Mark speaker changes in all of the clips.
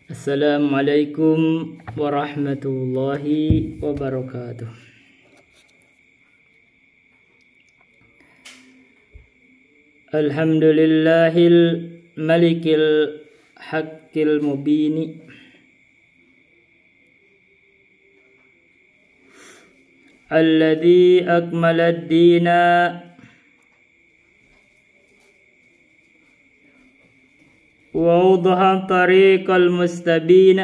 Speaker 1: Assalamualaikum warahmatullahi wabarakatuh. Alhamdulillahil malikil haqqil mubini alladzi akmalad dina وأوضح طريق المستبين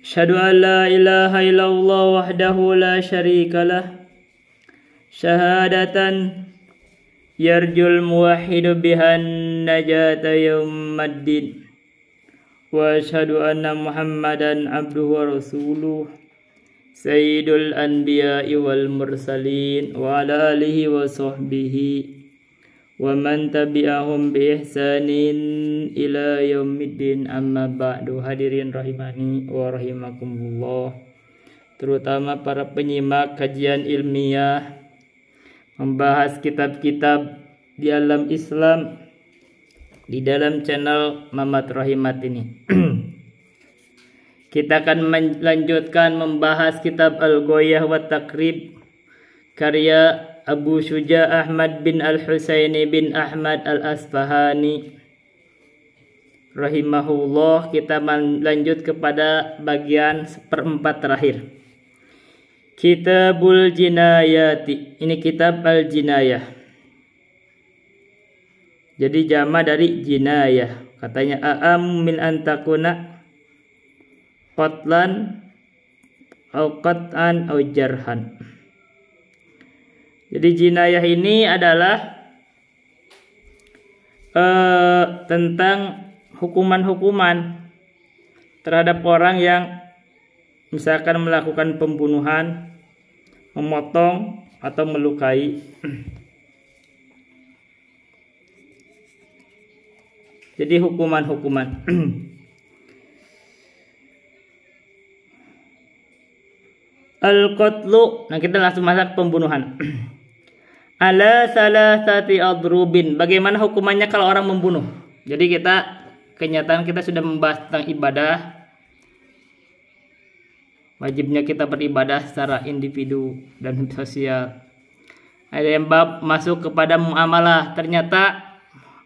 Speaker 1: أشهد أن لا إله إلا الله وحده لا شريك له شهادة يرجو الموحد بها النجاة يوم الدين وأشهد أن محمدا عبده ورسوله سيد الأنبياء والمرسلين وعلى آله وصحبه ومن tabi'ahum bi ihsanin ila yaumiddin amma ba'du. Hadirin rahimani wa rahimakumullah, terutama para penyimak kajian ilmiah membahas kitab-kitab di alam Islam di dalam channel Mamat Rahimat ini. Kita akan melanjutkan membahas kitab Al-Ghoyah wa Taqrib karya Abu Syuja Ahmad bin Al-Husaini bin Ahmad Al-Asfahani rahimahullah. Kita lanjut kepada bagian seperempat terakhir, Kitabul Jinayati. Ini kitab Al-Jinayah, jadi jama dari jinayah. Katanya a'am min antakuna qatlan au qat'an au jarhan. Jadi jinayah ini adalah tentang hukuman-hukuman terhadap orang yang misalkan melakukan pembunuhan, memotong atau melukai. Jadi hukuman-hukuman. Al-qatlu. Nah, kita langsung masuk pembunuhan. Ala salasati adrubin. Bagaimana hukumannya kalau orang membunuh? Jadi kenyataan kita sudah membahas tentang ibadah. Wajibnya kita beribadah secara individu dan sosial. Ada yang bab masuk kepada muamalah. Ternyata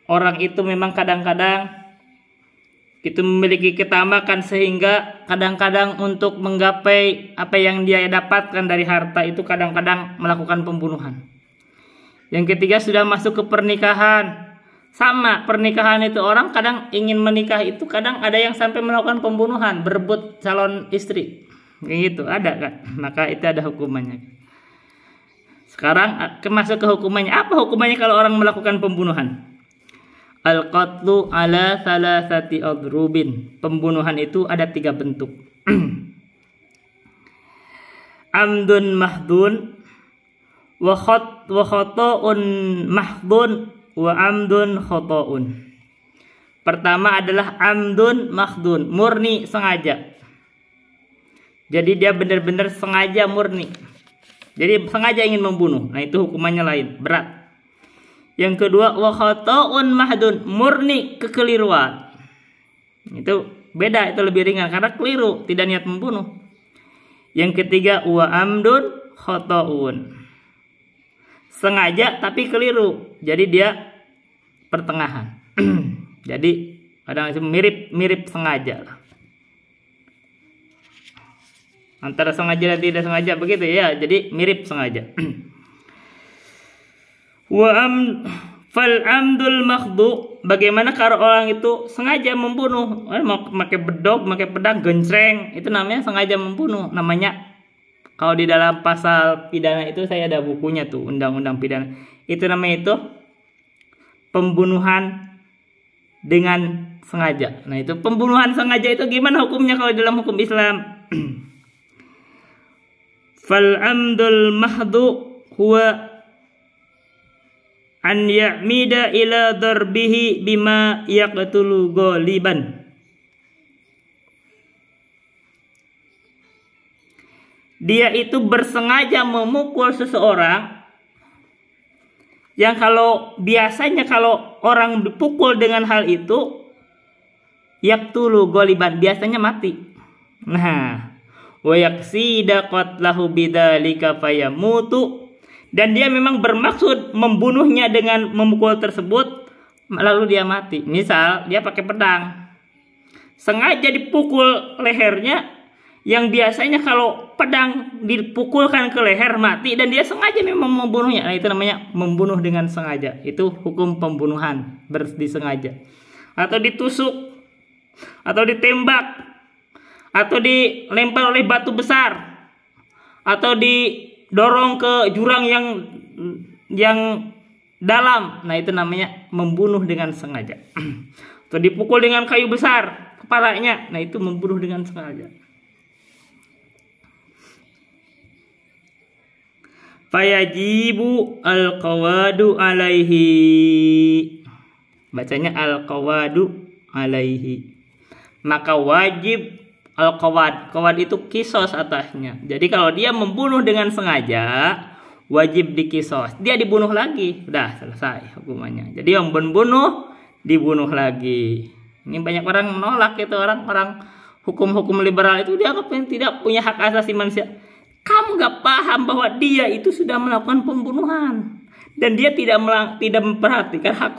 Speaker 1: orang itu memang kadang-kadang itu memiliki ketamakan sehingga kadang-kadang untuk menggapai apa yang dia dapatkan dari harta itu kadang-kadang melakukan pembunuhan. Yang ketiga sudah masuk ke pernikahan. Sama, pernikahan itu orang kadang ingin menikah itu kadang ada yang sampai melakukan pembunuhan, berebut calon istri. Kayak gitu, ada kan? Maka itu ada hukumannya. Sekarang masuk ke hukumannya. Apa hukumannya kalau orang melakukan pembunuhan? Al-qatlu ala salasati adrubin. Pembunuhan itu ada 3 bentuk. Amdun mahdun wa khata'un mahdun wa amdun khata'un. Pertama adalah amdun mahdun, murni sengaja. Jadi dia benar-benar sengaja murni. Jadi sengaja ingin membunuh. Nah, itu hukumannya lain, berat. Yang kedua wa khata'un mahdun, murni kekeliruan. Itu beda, itu lebih ringan karena keliru, tidak niat membunuh. Yang ketiga wa amdun khata'un, sengaja tapi keliru. Jadi dia pertengahan. Jadi kadang itu mirip sengaja lah. Antara sengaja dan tidak sengaja begitu ya. Jadi mirip sengaja. Fal amdul makhdu. Bagaimana kalau orang itu sengaja membunuh, mau pakai bedog, pakai pedang, gencreng, itu namanya sengaja membunuh. Namanya kalau di dalam pasal pidana itu saya ada bukunya tuh, undang-undang pidana. Itu namanya itu pembunuhan dengan sengaja. Nah, itu pembunuhan sengaja itu gimana hukumnya kalau dalam hukum Islam? Fal amdul mahdu huwa an ya'mida ila darbihi bima yaqtulu ghaliban. Dia itu bersengaja memukul seseorang yang kalau biasanya kalau orang dipukul dengan hal itu yaqtulu ghaliban, biasanya mati. Nah, wa yaqsida qatlahu bidzalika fayamutu, dan dia memang bermaksud membunuhnya dengan memukul tersebut, lalu dia mati. Misal dia pakai pedang, sengaja dipukul lehernya, yang biasanya kalau pedang dipukulkan ke leher mati, dan dia sengaja memang membunuhnya. Nah, itu namanya membunuh dengan sengaja. Itu hukum pembunuhan disengaja. Atau ditusuk, atau ditembak, atau dilempar oleh batu besar, atau didorong ke jurang yang dalam. Nah, itu namanya membunuh dengan sengaja. Atau dipukul dengan kayu besar kepalanya. Nah, itu membunuh dengan sengaja. Fayajibu al-qawadu alaihi. Bacanya al-qawadu alaihi. Maka wajib al-qawad. Qawad itu kisos atasnya. Jadi kalau dia membunuh dengan sengaja, wajib dikisos. Dia dibunuh lagi. Udah selesai hukumannya. Jadi yang membunuh dibunuh lagi. Ini banyak orang menolak itu, orang-orang hukum-hukum liberal itu dianggap yang tidak punya hak asasi manusia. Kamu gak paham bahwa dia itu sudah melakukan pembunuhan, dan dia tidak memperhatikan hak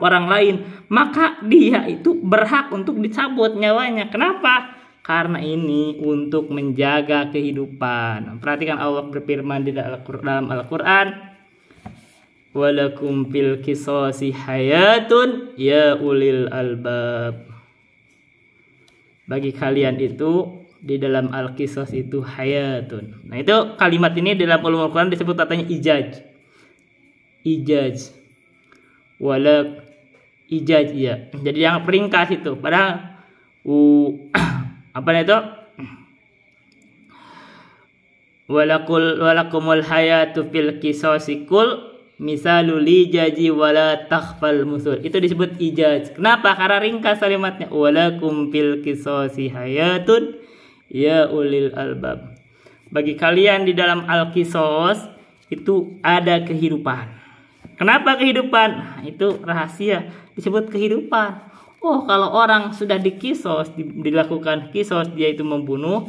Speaker 1: orang lain, maka dia itu berhak untuk dicabut nyawanya. Kenapa? Karena ini untuk menjaga kehidupan. Perhatikan Allah berfirman di dalam Al-Quran, walakum fil qisasi hayatun ya ulil albab. Bagi kalian itu di dalam al-qisas itu hayatun. Nah, itu kalimat ini dalam ulumul Quran disebut katanya ijaz. Ijaz. Walak ijaz ya. Jadi yang peringkas itu. Padahal apa itu? Walakumul hayatu fil qisasi kul misalul ijaji wala takhfal musul. Itu disebut ijaz. Kenapa? Karena ringkas kalimatnya. Walakum fil qisasi hayatun ya ulil albab. Bagi kalian di dalam al-qisas itu ada kehidupan. Kenapa kehidupan? Nah, itu rahasia, disebut kehidupan. Oh, kalau orang sudah dikisos, dilakukan kisos, dia itu membunuh,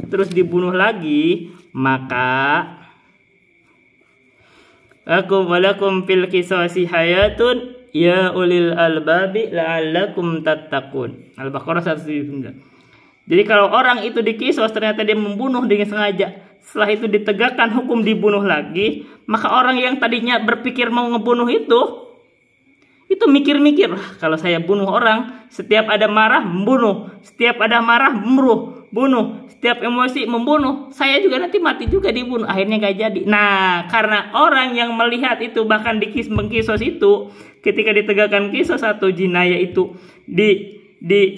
Speaker 1: terus dibunuh lagi, maka walakum fil qisasi hayatun ya ulil albabi la'allakum tattaqun. Al-Baqarah 179. Jadi kalau orang itu dikisos ternyata dia membunuh dengan sengaja, setelah itu ditegakkan hukum dibunuh lagi, maka orang yang tadinya berpikir mau ngebunuh itu mikir-mikir, kalau saya bunuh orang, setiap ada marah membunuh, setiap ada marah bunuh, setiap emosi membunuh, saya juga nanti mati juga dibunuh, akhirnya gak jadi. Nah, karena orang yang melihat itu, bahkan mengkisos itu, ketika ditegakkan kisos atau jinayah itu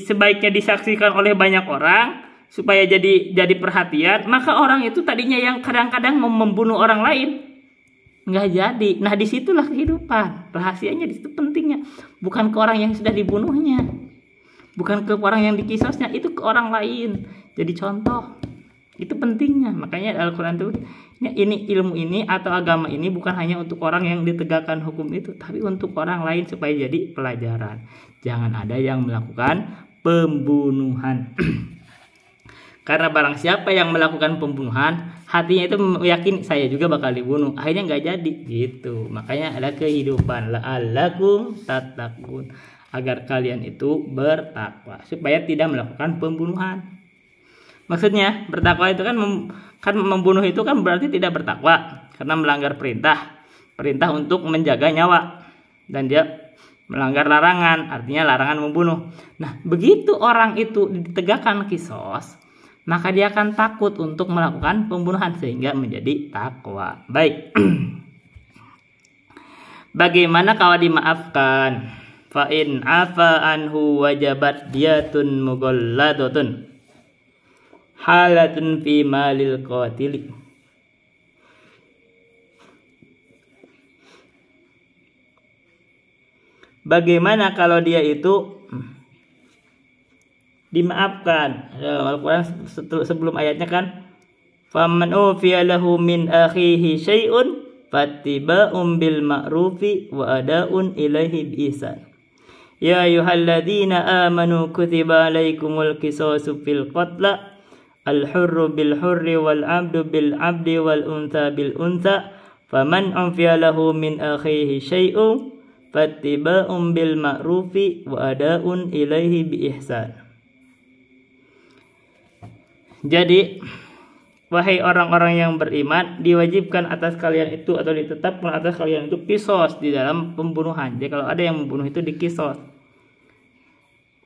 Speaker 1: sebaiknya disaksikan oleh banyak orang supaya jadi perhatian, maka orang itu tadinya yang kadang-kadang mau membunuh orang lain nggak jadi. Nah, disitulah kehidupan, rahasianya disitu pentingnya, bukan ke orang yang sudah dibunuhnya, bukan ke orang yang dikisosnya, itu ke orang lain. Jadi contoh, itu pentingnya. Makanya Al-Quran itu ini ilmu ini atau agama ini bukan hanya untuk orang yang ditegakkan hukum itu, tapi untuk orang lain supaya jadi pelajaran. Jangan ada yang melakukan pembunuhan. Karena barang siapa yang melakukan pembunuhan, hatinya itu meyakini saya juga bakal dibunuh, akhirnya nggak jadi gitu. Makanya ada kehidupan, la'allakum tattaqun, agar kalian itu bertakwa supaya tidak melakukan pembunuhan. Maksudnya bertakwa itu kan membunuh itu kan berarti tidak bertakwa, karena melanggar perintah untuk menjaga nyawa, dan dia melanggar larangan, artinya larangan membunuh. Nah, begitu orang itu ditegakkan kisos, maka dia akan takut untuk melakukan pembunuhan sehingga menjadi takwa. Baik. Bagaimana kalau dimaafkan? Fa in afa anhu wajabat diyatun mughalladatun halatun fi malil qatili. Bagaimana kalau dia itu dimaafkan? Al-Quran sebelum ayatnya kan, faman ufiya lahu min akhihi syai'un fattiba'un bil ma'rufi wa ada'un ilaihi bi ihsan. Ya ayyuhalladzina amanu kutiba alaikumul qisasu fil qatla al-hurru bil hurri wal 'abdu bil 'abdi wal untha bil untha faman ufiya lahu min akhihi syai'un fattiba'un bil ma'rufi wa ada'un ilaihi bi ihsan. Jadi wahai orang-orang yang beriman, diwajibkan atas kalian itu atau ditetapkan atas kalian itu kisos di dalam pembunuhan. Jadi kalau ada yang membunuh itu dikisos.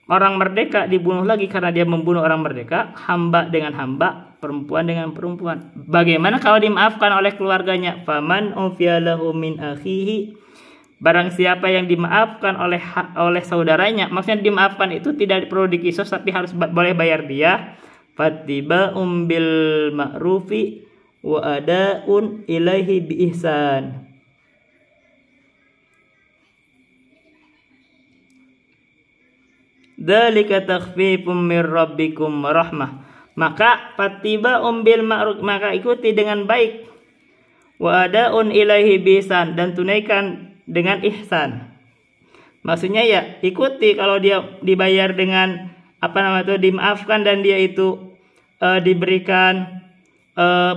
Speaker 1: Orang merdeka dibunuh lagi karena dia membunuh orang merdeka, hamba dengan hamba, perempuan dengan perempuan. Bagaimana kalau dimaafkan oleh keluarganya? Faman ufiya lahu min akhihi, barang siapa yang dimaafkan oleh saudaranya, maksudnya dimaafkan itu tidak perlu dikisos tapi harus boleh bayar dia. Fattiba'un bil ma'rufi wa ada'un ilaihi bi ihsan. Dzalika takhfifum mir rabbikum rahmah. Maka fattiba'un bil ma'ruf, maka ikuti dengan baik. Wa ada'un ilaihi bi ihsan, dan tunaikan dengan ihsan. Maksudnya ya ikuti, kalau dia dibayar dengan dimaafkan dan dia itu diberikan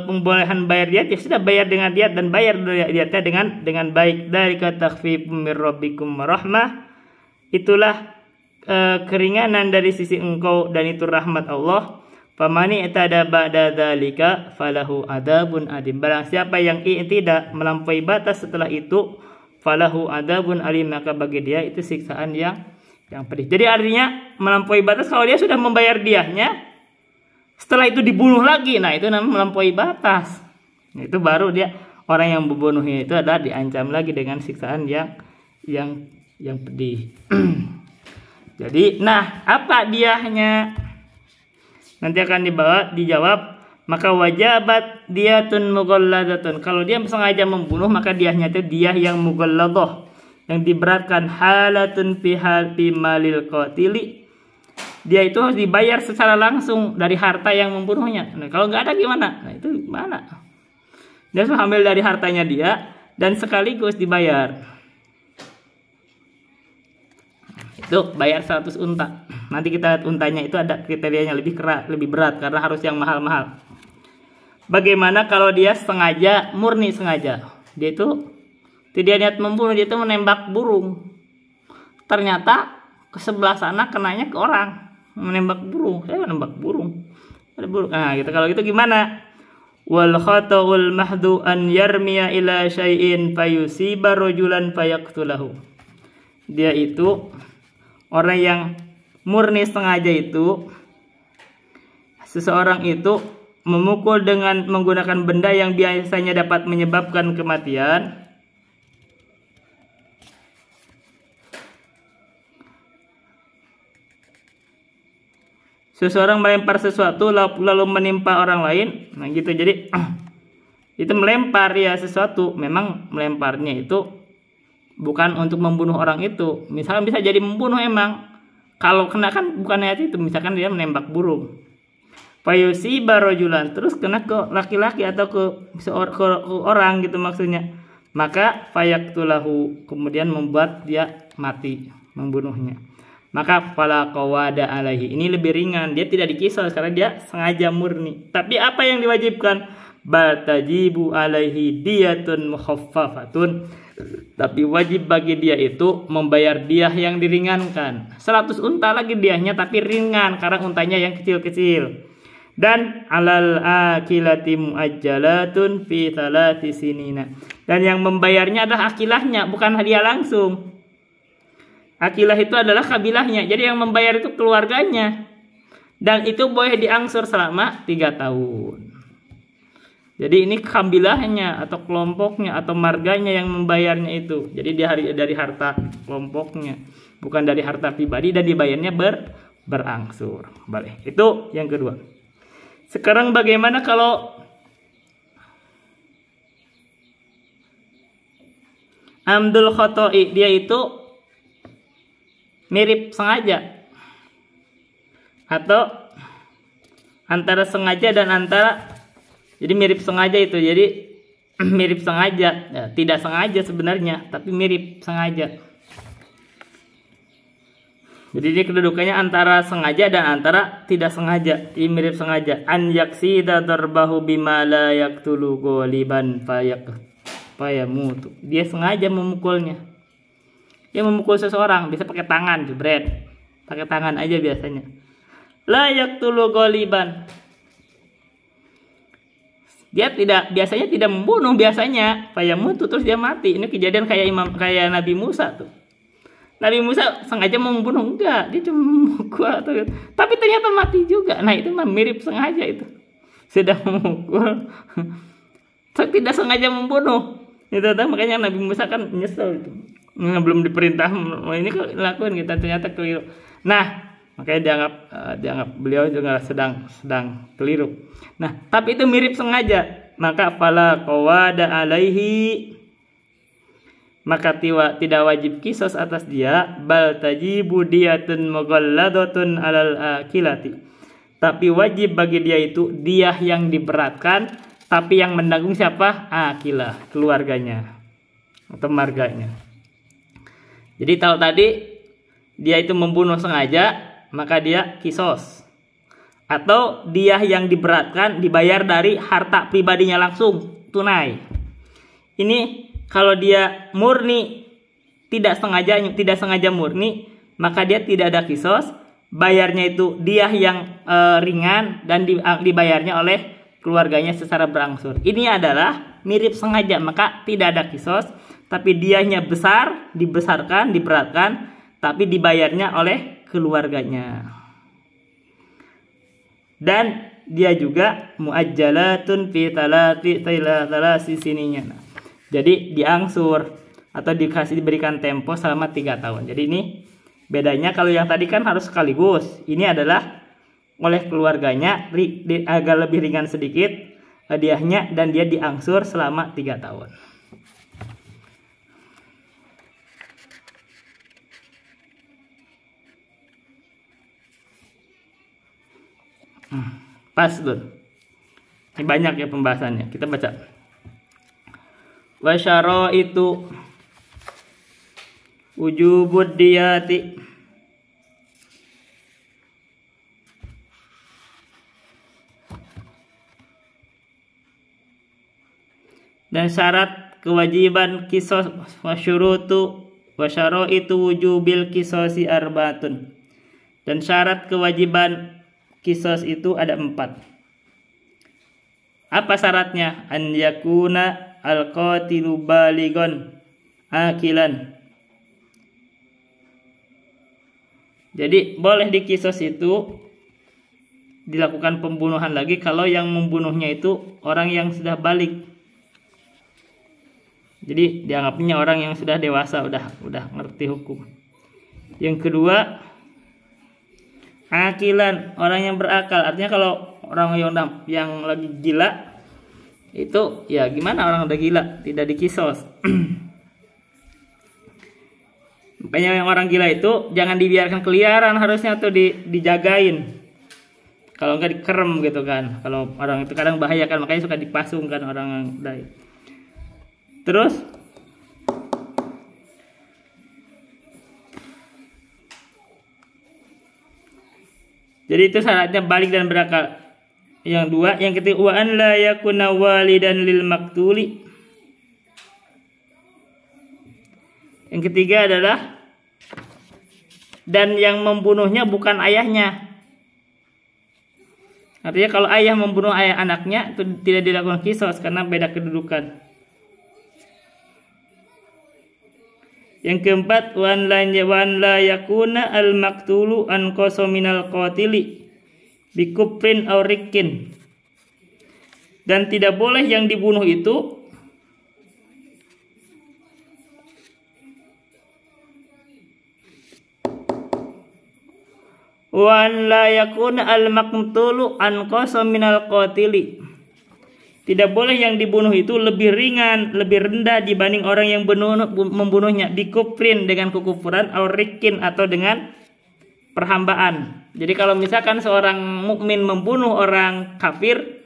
Speaker 1: pembolehan bayar diat, ya sudah bayar dengan diat dan bayar diatnya dengan baik. Dari takhfifum mir rabbikum rahmah, itulah keringanan dari sisi engkau dan itu rahmat Allah. Famani itada ba'da dzalika falahu adabun adim. Barang siapa yang tidak melampaui batas setelah itu, falahu adabun alim, maka bagi dia itu siksaan yang pedih. Jadi artinya melampaui batas kalau dia sudah membayar diahnya, setelah itu dibunuh lagi, nah itu namanya melampaui batas. Itu baru dia, orang yang membunuhnya itu adalah diancam lagi dengan siksaan yang pedih. Jadi, nah apa diahnya? Nanti akan dijawab. Maka wajabat diyatun mughalladatun. Kalau dia sengaja membunuh, maka diahnya itu diah yang mughalladah, yang diberatkan. Halatun fi malil qatili, dia itu harus dibayar secara langsung dari harta yang membunuhnya. Nah, kalau nggak ada gimana? Nah, itu gimana? Dia harus ambil dari hartanya dia dan sekaligus dibayar. Itu bayar 100 unta. Nanti kita lihat untanya itu ada kriterianya lebih berat karena harus yang mahal-mahal. Bagaimana kalau dia murni sengaja? Dia itu tidak niat membunuh, dia itu menembak burung. Ternyata ke sebelah sana kenanya ke orang. Menembak burung, saya menembak burung, ada burung. Nah gitu, kalau gitu gimana? Wal khata'ul mahdu an yarmiya ila syai'in fayusiba rajulan fayaqtulahu. Dia itu orang yang murni sengaja itu, seseorang itu memukul dengan menggunakan benda yang biasanya dapat menyebabkan kematian. Seseorang melempar sesuatu lalu menimpa orang lain, nah gitu. Jadi itu melempar ya sesuatu, memang melemparnya itu bukan untuk membunuh orang itu. Misalkan bisa jadi membunuh emang, kalau kena kan bukan ayat itu, misalkan dia menembak burung. Fayusiba rajulan, terus kena ke laki-laki atau ke orang gitu maksudnya. Maka fayaqtulahu, kemudian membuat dia mati, membunuhnya. Maka fala qawada alaihi, ini lebih ringan, dia tidak dikisos karena dia sengaja murni. Tapi apa yang diwajibkan? Batajibu alaihi diyatun mukhaffafatun, tapi wajib bagi dia itu membayar diah yang diringankan. 100 unta lagi diahnya tapi ringan karena untanya yang kecil-kecil. Dan alal akilati muajjalatun fi 3 sinina, dan yang membayarnya adalah akilahnya, bukan hadiah langsung. Akilah itu adalah kabilahnya, jadi yang membayar itu keluarganya, dan itu boleh diangsur selama 3 tahun. Jadi ini kabilahnya atau kelompoknya atau marganya yang membayarnya itu. Jadi dia dari harta kelompoknya, bukan dari harta pribadi, dan dibayarnya berangsur. Boleh. Itu yang kedua. Sekarang bagaimana kalau amdul khoto'i, dia itu mirip sengaja atau antara sengaja dan antara, jadi mirip sengaja itu, jadi mirip sengaja ya, tidak sengaja sebenarnya tapi mirip sengaja. Jadi ini kedudukannya antara sengaja dan antara tidak sengaja. Ini mirip sengaja. An yaksida darbahu bima la yaktulu ghaliban fayamutu. Dia sengaja memukulnya. Dia memukul seseorang bisa pakai tangan, jebret. Pakai tangan aja biasanya. La yaktulu ghaliban. Dia biasanya tidak membunuh biasanya. Fayamutu terus dia mati. Ini kejadian kayak Nabi Musa tuh. Nabi Musa sengaja mau membunuh, enggak, dia cuma memukul tapi ternyata mati juga. Nah itu mah mirip sengaja itu, sedang memukul tidak sengaja membunuh itu. Makanya Nabi Musa kan nyesel itu, belum diperintah ini kok lakuin kita, ternyata keliru. Nah makanya dianggap beliau juga sedang keliru. Nah tapi itu mirip sengaja, maka fala qawada alaihi, maka tidak wajib kisos atas dia, bal tajibu diyatun mughalladatun alal akilati, tapi wajib bagi dia itu diyah yang diberatkan, tapi yang menanggung siapa? Akilah, keluarganya atau marganya. Jadi kalau tadi dia itu membunuh sengaja, maka dia kisos, atau diyah yang diberatkan dibayar dari harta pribadinya langsung tunai. Ini kalau dia murni tidak sengaja murni, maka dia tidak ada kisos, bayarnya itu diyah yang ringan dan dibayarnya oleh keluarganya secara berangsur. Ini adalah mirip sengaja, maka tidak ada kisos, tapi diyahnya besar, dibesarkan, diberatkan, tapi dibayarnya oleh keluarganya. Dan dia juga muajjalatun fi talati sininya. Jadi diangsur atau diberikan tempo selama 3 tahun. Jadi ini bedanya, kalau yang tadi kan harus sekaligus. Ini adalah oleh keluarganya agak lebih ringan sedikit hadiahnya, dan dia diangsur selama 3 tahun. Pas Bud. Ini banyak ya pembahasannya. Kita baca. Wa syaraitu wujubud diyati, dan syarat kewajiban kisos, wa syaraitu wujubil kisosi arbatun, dan syarat kewajiban kisos itu ada 4. Apa syaratnya? An yakuna al-qatilu baligon akilan. Jadi boleh dikisos itu dilakukan pembunuhan lagi kalau yang membunuhnya itu orang yang sudah balik. Jadi dianggapnya orang yang sudah dewasa, udah ngerti hukum. Yang kedua, akilan, orang yang berakal. Artinya kalau orang yang lagi gila itu ya gimana, orang udah gila tidak dikisos. Makanya yang orang gila itu jangan dibiarkan keliaran, harusnya tuh dijagain. Kalau enggak dikerem gitu kan. Kalau orang itu kadang bahaya kan, makanya suka dipasung kan orang yang udah. Terus jadi itu syaratnya balik dan berakal. Yang 2, yang ketiga, wa an la yakuna walidan lil maktuli. Yang ketiga adalah dan yang membunuhnya bukan ayahnya. Artinya kalau ayah membunuh ayah anaknya itu tidak dilakukan kisos karena beda kedudukan. Yang keempat, wa an la yakuna al maktulu an qasaminal qatili bikuprin aurikin, dan tidak boleh yang dibunuh itu wan la yakuna al maqtulu an qasaminal qatili, tidak boleh yang dibunuh itu lebih ringan, lebih rendah dibanding orang yang membunuhnya, bikuprin dengan kekufuran, aurikin atau dengan perhambaan. Jadi kalau misalkan seorang mukmin membunuh orang kafir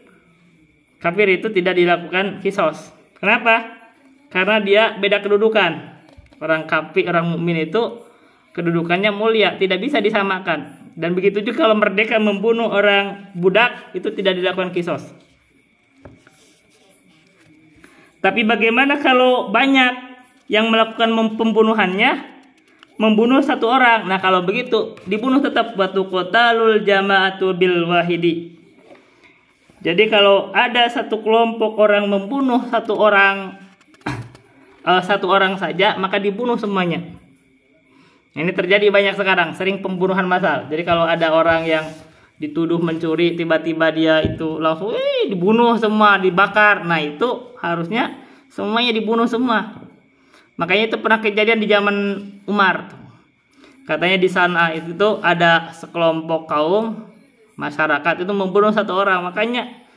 Speaker 1: itu tidak dilakukan kisos. Kenapa? Karena dia beda kedudukan. Orang kafir, orang mukmin itu kedudukannya mulia, tidak bisa disamakan. Dan begitu juga kalau merdeka membunuh orang budak, itu tidak dilakukan kisos. Tapi bagaimana kalau banyak yang melakukan pembunuhannya, membunuh satu orang? Nah, kalau begitu dibunuh tetap batu qatalul jama'atu bil wahidi. Jadi kalau ada satu kelompok orang membunuh satu orang saja, maka dibunuh semuanya. Ini terjadi banyak sekarang, sering pembunuhan massal. Jadi kalau ada orang yang dituduh mencuri, tiba-tiba dia itu langsung dibunuh semua, dibakar. Nah, itu harusnya semuanya dibunuh semua. Makanya itu pernah kejadian di zaman Umar. Katanya di sana itu ada sekelompok kaum masyarakat itu membunuh satu orang. Makanya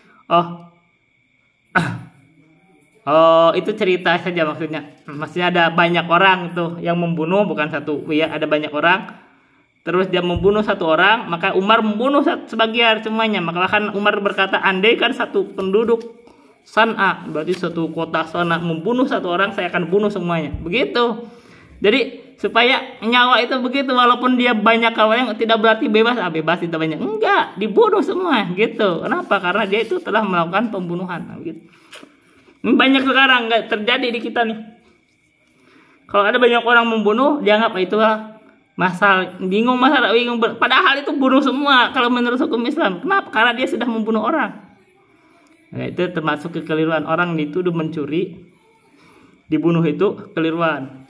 Speaker 1: itu cerita saja maksudnya. Maksudnya ada banyak orang tuh yang membunuh, bukan satu, ya, ada banyak orang. Terus dia membunuh satu orang, maka Umar membunuh sebagian semuanya. Maka kan Umar berkata, andai kan satu penduduk San'a, berarti satu kota San'a membunuh satu orang, saya akan bunuh semuanya. Begitu. Jadi supaya nyawa itu begitu, walaupun dia banyak kawan yang tidak berarti bebas, bebas tidak banyak. Enggak, dibunuh semua gitu. Kenapa? Karena dia itu telah melakukan pembunuhan. Gitu. Ini banyak sekarang nggak terjadi di kita nih. Kalau ada banyak orang membunuh, dianggap itulah masalah, bingung. Padahal itu bunuh semua kalau menurut hukum Islam. Kenapa? Karena dia sudah membunuh orang. Nah, itu termasuk kekeliruan. Orang dituduh mencuri, dibunuh, itu keliruan.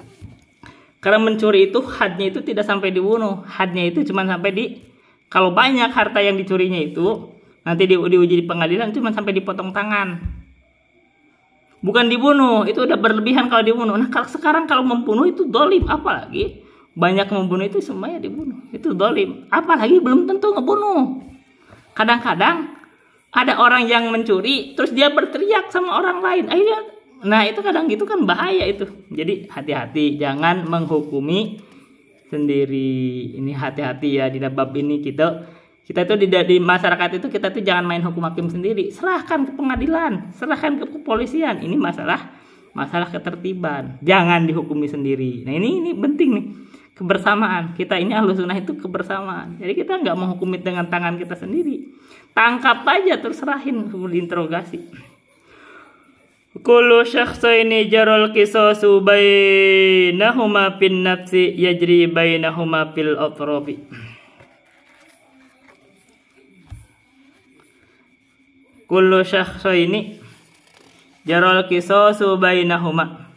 Speaker 1: Karena mencuri itu hadnya itu tidak sampai dibunuh. Hadnya itu cuma sampai kalau banyak harta yang dicurinya itu nanti diuji di pengadilan cuma sampai dipotong tangan. Bukan dibunuh, itu udah berlebihan kalau dibunuh. Nah, sekarang kalau membunuh itu dolim, apalagi banyak membunuh itu semuanya dibunuh. Itu dolim, apalagi belum tentu ngebunuh. Kadang-kadang ada orang yang mencuri, terus dia berteriak sama orang lain. Nah, itu kadang gitu kan bahaya itu. Jadi hati-hati, jangan menghukumi sendiri. Ini hati-hati ya di bab ini kita itu di masyarakat itu kita tuh jangan main hukum hakim sendiri. Serahkan ke pengadilan, serahkan ke kepolisian. Ini masalah ketertiban. Jangan dihukumi sendiri. Nah, ini penting nih. Kebersamaan. Kita ini Ahlussunnah itu kebersamaan. Jadi kita nggak menghukumi dengan tangan kita sendiri. Tangkap aja terus serahin, kemudian interogasi. Kullu syakhsaini jarul qisasu bainahuma fin nafsi yajri bainahuma fil atrabi. Kullu syakhsaini jarul qisasu bainahuma.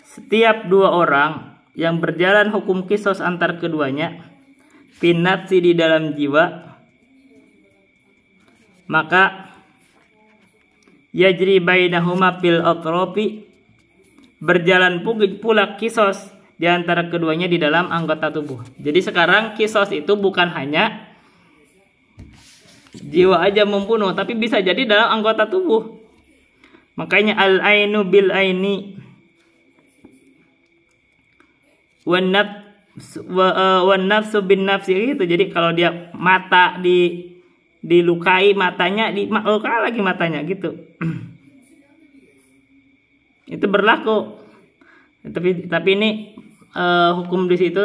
Speaker 1: Setiap dua orang yang berjalan hukum kisos antar keduanya fin nafsi di dalam jiwa, maka yajri bainahuma fil atrafi, berjalan pula kisos di antara keduanya di dalam anggota tubuh. Jadi sekarang kisos itu bukan hanya jiwa aja membunuh, tapi bisa jadi dalam anggota tubuh. Makanya al-ainu bil aini wan nafsu bin nafsi gitu. Jadi kalau dia mata dilukai matanya, dilukai lagi matanya gitu. Itu berlaku. Tapi ini hukum di situ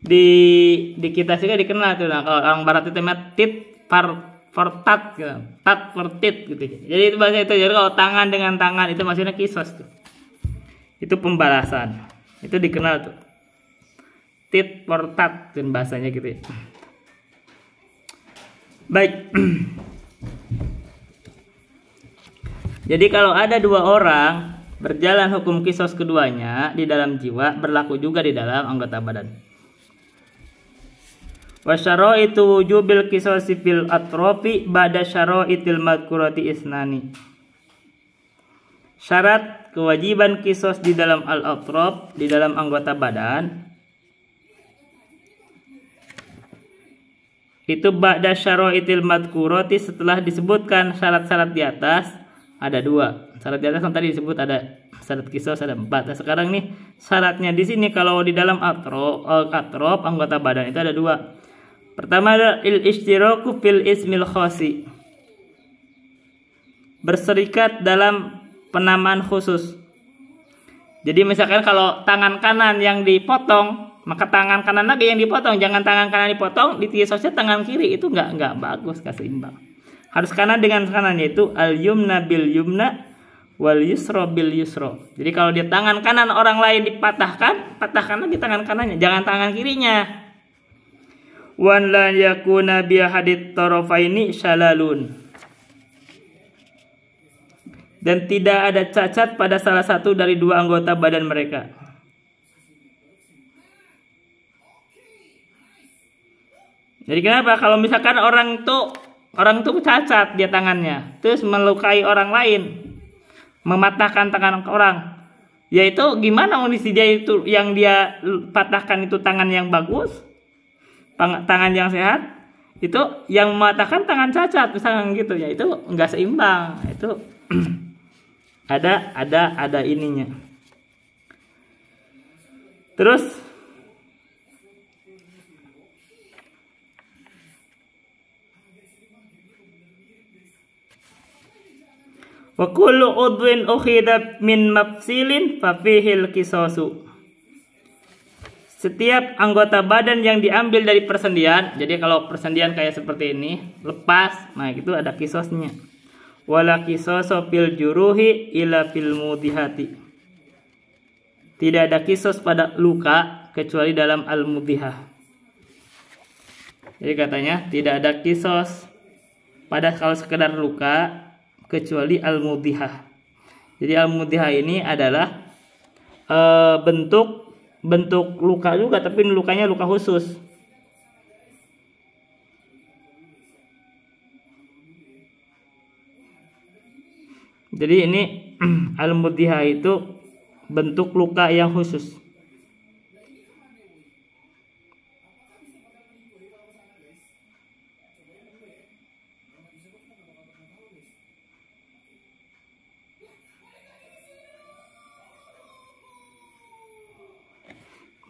Speaker 1: di kita juga dikenal tuh. Nah, kalau orang barat itu namanya tit for tat gitu. Tat for tit gitu. Jadi itu bahasa itu. Jadi kalau tangan dengan tangan itu maksudnya kisos tuh. Itu pembalasan. Itu dikenal tuh. Tit for tat dan bahasanya gitu ya. Baik. Jadi kalau ada dua orang berjalan hukum kisos keduanya di dalam jiwa, berlaku juga di dalam anggota badan. Wa syaraitu wujubil qisasi fil atrofi ba'da syaraitil madhkurati isnani. Syarat kewajiban kisos di dalam al-atrof, di dalam anggota badan, itu ba'da syaraitil madhkurati, setelah disebutkan syarat-syarat di atas. Ada dua. Syarat di atas yang tadi disebut ada syarat kisos ada 4. Nah, sekarang nih syaratnya di sini kalau di dalam atrof anggota badan itu ada dua. Pertama ada il-ishtiraku fil ismil khasi. Berserikat dalam penamaan khusus. Jadi misalkan kalau tangan kanan yang dipotong, maka tangan kanan lagi yang dipotong. Jangan tangan kanan dipotong, di kisosnya tangan kiri, itu nggak bagus, nggak seimbang. Harus kanan dengan kanan, yaitu al yumna bil yumna wal yusra bil yusra. Jadi kalau dia tangan kanan orang lain dipatahkan, patahkan lagi tangan kanannya, jangan tangan kirinya. Wan la yakuna bi ahadit tarafaini syalalun. Dan tidak ada cacat pada salah satu dari dua anggota badan mereka. Jadi kenapa? Kalau misalkan orang tuh cacat dia tangannya, terus melukai orang lain, mematahkan tangan orang, yaitu gimana kondisi dia itu yang dia patahkan itu tangan yang bagus, tangan yang sehat, itu yang mematahkan tangan cacat misalkan gitu, ya itu nggak seimbang, itu ada ininya. Terus wa kullu udwin ukhida min mafsilin fa fihil qisasu. Setiap anggota badan yang diambil dari persendian, jadi kalau persendian kayak seperti ini, lepas, nah itu ada qisasnya. Wala qisasu fil juruhi ila fil mudihati. Tidak ada qisas pada luka kecuali dalam al-mudihah. Jadi katanya tidak ada qisas pada kalau sekedar luka kecuali al-mudihah. Jadi al-mudihah ini adalah bentuk luka juga, tapi lukanya luka khusus. Jadi ini al-mudihah itu bentuk luka yang khusus.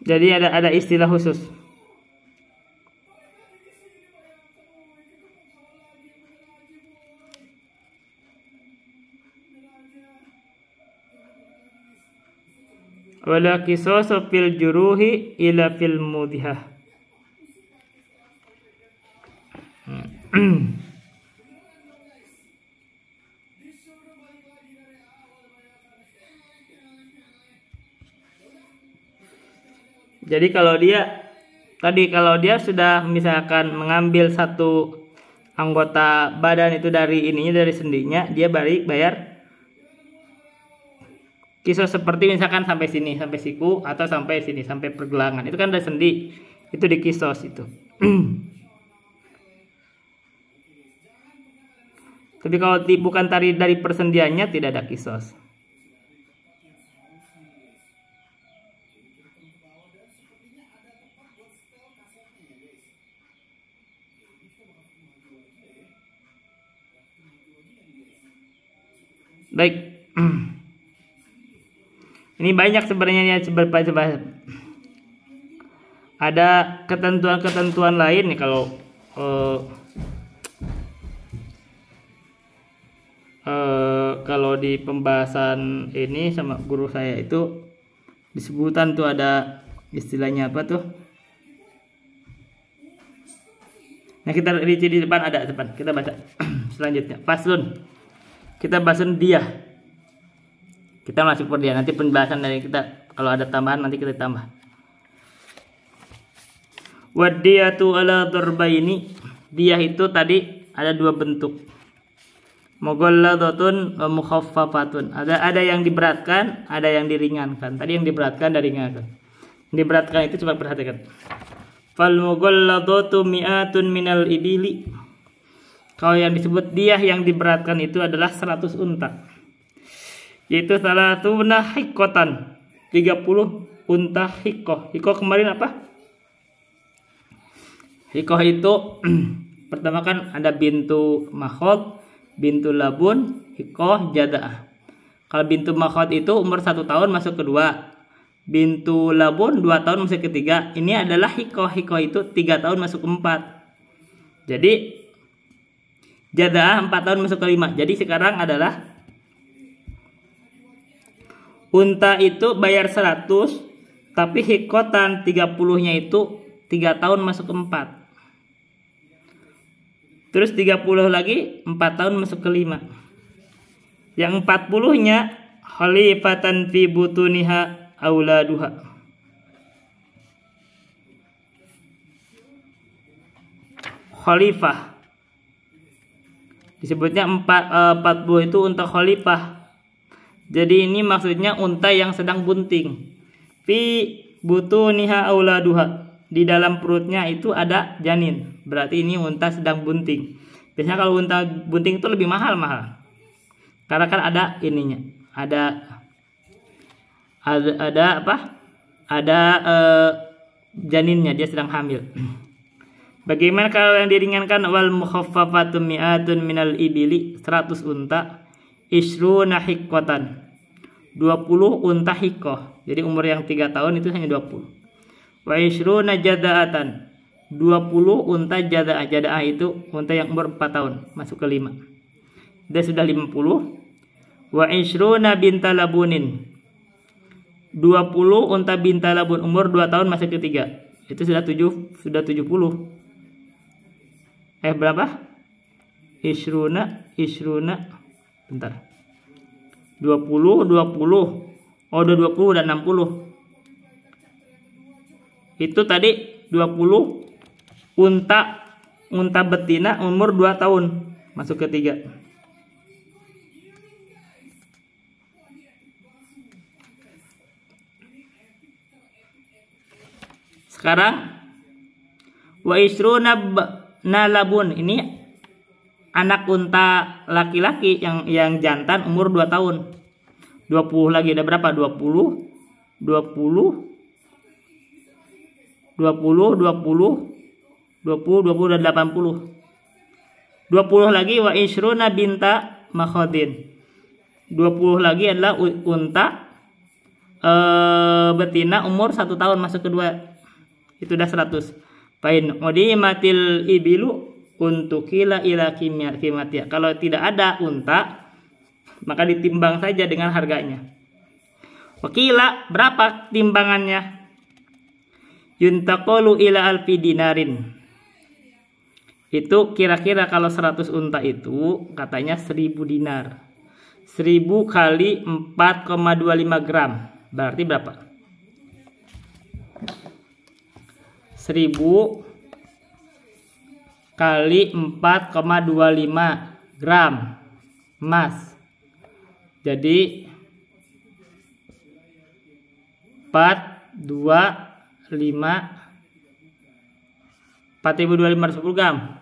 Speaker 1: Jadi ada istilah khusus. Wala qisasu fil juruhi ila fil mudihah. Jadi kalau dia sudah misalkan mengambil satu anggota badan itu dari sendinya, dia bayar qisas seperti misalkan sampai sini, sampai siku, atau sampai sini, sampai pergelangan. Itu kan ada sendi, itu di qisas itu. Tapi kalau bukan dari persendiannya, tidak ada qisas. Baik. Ini banyak sebenarnya ada ketentuan-ketentuan lain nih kalau di pembahasan ini sama guru saya itu disebutan tuh ada istilahnya apa tuh. Nah kita di depan ada kita baca selanjutnya. Faslun. Kita bahasan dia. Kita masuk per dia. Nanti pembahasan dari kita kalau ada tambahan nanti kita tambah. Wadiyatu ala darbaini. Dia itu tadi ada dua bentuk. Mughalladatun wa mukhaffafatun. Ada yang diberatkan, ada yang diringankan. Tadi yang diberatkan dan diringankan. Yang diberatkan itu coba perhatikan. Fal mughalladatu mi'atun minal ibili. Kalau yang disebut dia yang diberatkan itu adalah 100 unta. Yaitu salatuna hikotan, 30 unta hikoh. Hikoh kemarin apa? Hikoh itu pertama kan ada bintu makhot, bintu labun, hikoh, jadaah. Kalau bintu makhot itu umur 1 tahun masuk kedua. Bintu labun 2 tahun masuk ketiga. Ini adalah hikoh. Hikoh itu 3 tahun masuk keempat. Jadi jadaah 4 tahun masuk kelima. Jadi sekarang adalah unta itu bayar 100, tapi hikotan 30-nya itu 3 tahun masuk ke 4. Terus 30 lagi 4 tahun masuk ke 5. Yang 40-nya khalifatan fi butuniha auladuha. Khalifah. Disebutnya 40 itu unta khalifah. Jadi ini maksudnya unta yang sedang bunting. Fi butuniha auladuha. Di dalam perutnya itu ada janin. Berarti ini unta sedang bunting. Biasanya kalau unta bunting itu lebih mahal. Karena kan ada ininya. Ada apa? Ada janinnya, dia sedang hamil. Bagaimana kalau yang diringankan? Wal mukhaffafatu mi'atun minal ibili, 100 unta, isruna hiqqatan, 20 unta hikoh. Jadi umur yang 3 tahun itu hanya 20. Wa isruna jada'atan, 20 unta jada'ah. Jada'ah itu unta yang umur 4 tahun masuk ke 5. Dia sudah 50. Wa isruna bintalabunin, 20 unta bintalabun umur 2 tahun masuk ke 3. Itu sudah 70. Berapa? Isruna bentar. 20. Oh, udah 20 dan 60. Itu tadi 20 unta betina umur 2 tahun masuk ke 3. Sekarang wa isruna nalabun, ini anak unta laki-laki yang jantan umur 2 tahun. 20 lagi ada berapa? 20 dan 80. 20 lagi wa isruna binta makhodin. 20 lagi adalah unta betina umur 1 tahun masuk ke 2. Itu udah 100. Pain udimatil ibilu untukila ila kimatia. Kalau tidak ada unta, maka ditimbang saja dengan harganya. Wakila, berapa timbangannya? Yuntaqalu ila alfi dinarin. Itu kira-kira kalau 100 unta itu katanya 1000 dinar. 1000 kali 4,25 gram. Berarti berapa? 1000 kali 4,25 gram emas. Jadi 4.510 gram.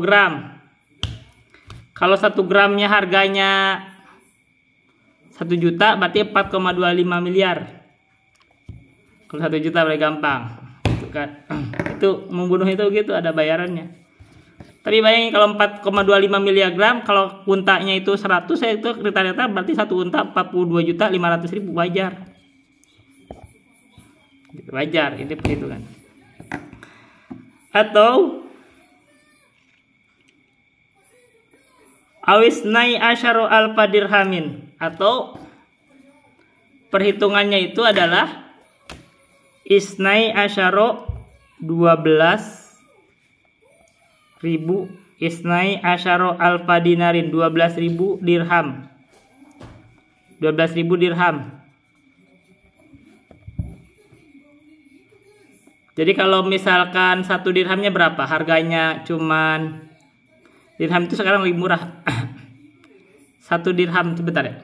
Speaker 1: gram. Kalau 1 gramnya harganya 1 juta, berarti 4,25 miliar. Kalau 1 juta paling gampang. Itu kan. Itu membunuh itu gitu, ada bayarannya. Tapi bayangin kalau 4,25 miligram, kalau untanya itu 100, itu rata-rata berarti 1 unta 42.500.000, wajar. Wajar, ini perhitungan. Atau awisnai asyaro alfa dirhamin, atau perhitungannya itu adalah isnai asyaro 12.000, isnai asyaro alfa dinarin 12.000 dirham. 12.000 dirham. Jadi kalau misalkan 1 dirhamnya berapa? Harganya cuman, dirham itu sekarang lebih murah. 1 dirham sebentar ya.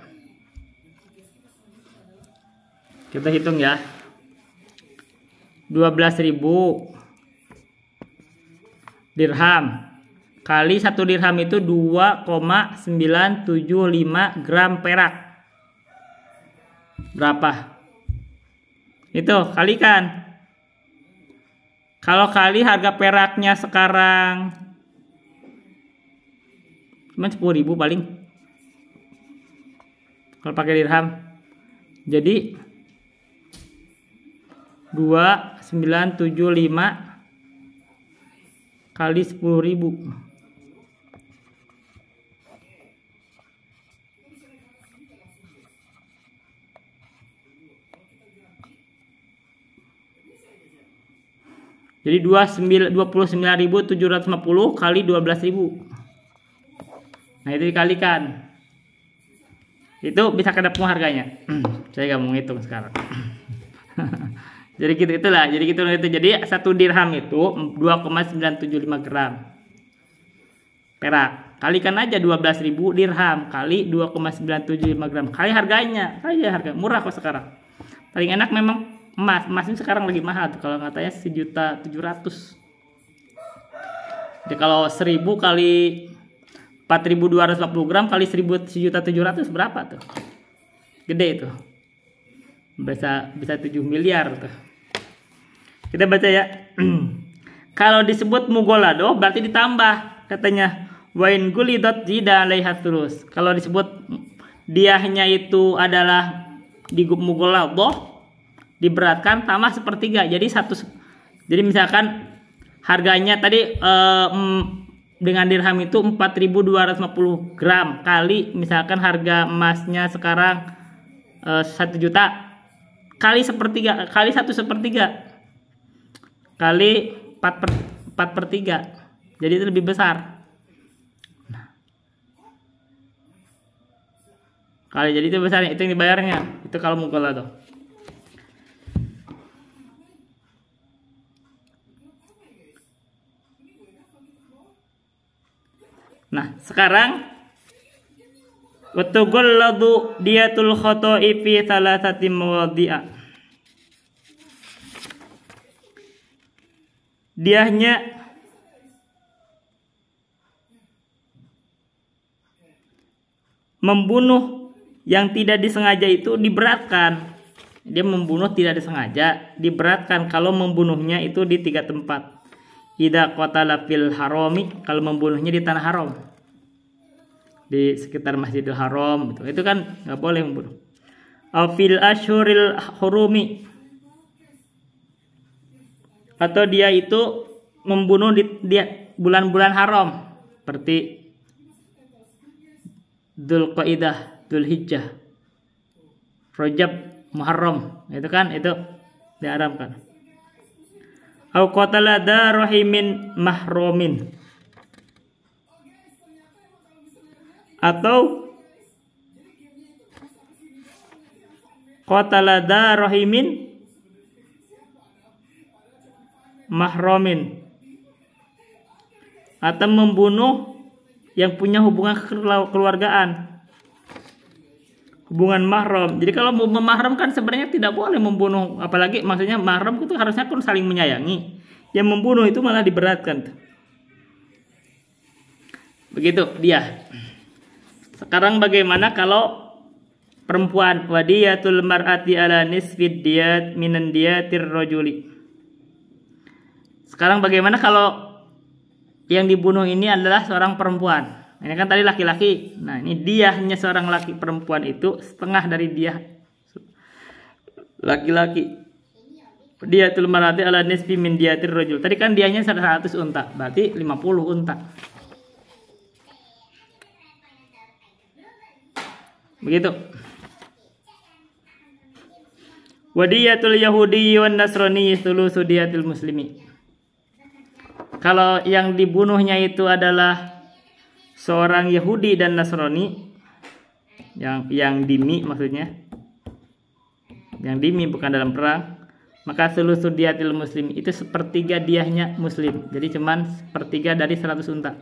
Speaker 1: Kita hitung ya. 12.000 dirham kali 1 dirham itu 2,975 gram perak. Berapa? Itu kalikan. Kalau kali harga peraknya sekarang cuma 10.000 paling kalau pakai dirham. Jadi 2975 kali 10.000. Jadi 29.750 kali 12.000. Nah, itu dikalikan. Itu bisa ketemu harganya. Saya nggak mau ngitung sekarang. Jadi gitu itulah. Jadi gitu itu. Jadi 1 dirham itu 2,975 gram perak. Kalikan aja 12.000 dirham kali 2,975 gram. Kali harganya. Kali harga murah kok sekarang. Paling enak memang emas. Emas ini sekarang lagi mahal tuh. Kalau katanya 1.700.000. Jadi kalau 1.000 kali 4.240 gram kali 1.700.000 berapa tuh? Gede itu. Bisa 7 miliar tuh. Kita baca ya. Kalau disebut mugolado berarti ditambah katanya. Wain gulidot jida alaiha terus. Kalau disebut diahnya itu adalah di mugolado diberatkan tambah sepertiga. Jadi misalkan harganya tadi dengan dirham itu 4.250 gram kali misalkan harga emasnya sekarang 1 juta kali sepertiga kali 1/1 kali 4/3, jadi itu lebih besar. Kali jadi itu besar, itu yang dibayarnya itu kalau mugolado. Nah, sekarang watugalladu diyatul khoto'i fi salasati mawadhi'a. Diahnya membunuh yang tidak disengaja itu diberatkan. Dia membunuh tidak disengaja, diberatkan kalau membunuhnya itu di 3 tempat. Idza qatala fil harami, kalau membunuhnya di tanah haram, di sekitar Masjidil Haram itu kan nggak boleh membunuh. Aw fil ashhuril hurumi, atau dia itu membunuh di bulan-bulan haram seperti Dzulqa'dah, Dzulhijjah, Rajab, Muharram, itu kan itu diharamkan. Au qatala dza rahimin mahrumin, atau qatala dza rahimin mahrumin, atau membunuh yang punya hubungan kekeluargaan, hubungan mahram. Jadi kalau mau mahram kan sebenarnya tidak boleh membunuh, apalagi maksudnya mahram itu harusnya kan saling menyayangi. Yang membunuh itu malah diberatkan. Begitu dia. Sekarang bagaimana kalau perempuan? Wadiyatul mar'ati ala nisfid diyat minan diyatir rajuli. Sekarang bagaimana kalau yang dibunuh ini adalah seorang perempuan? Ini kan tadi laki-laki. Nah, ini diahnya seorang laki perempuan itu setengah dari diah laki-laki. Diyatul mar'ati ala nisfi min diyatir rajul. Tadi kan diahnya 100 unta, berarti 50 unta. Begitu. Wadiyatul yahudi wan nasrani thulutsu diyatil muslimi. Kalau yang dibunuhnya itu adalah seorang Yahudi dan Nasrani, yang dimi maksudnya, yang dimi bukan dalam perang, maka thulutsu diyatil muslim itu sepertiga diahnya muslim. Jadi cuman sepertiga dari 100 unta,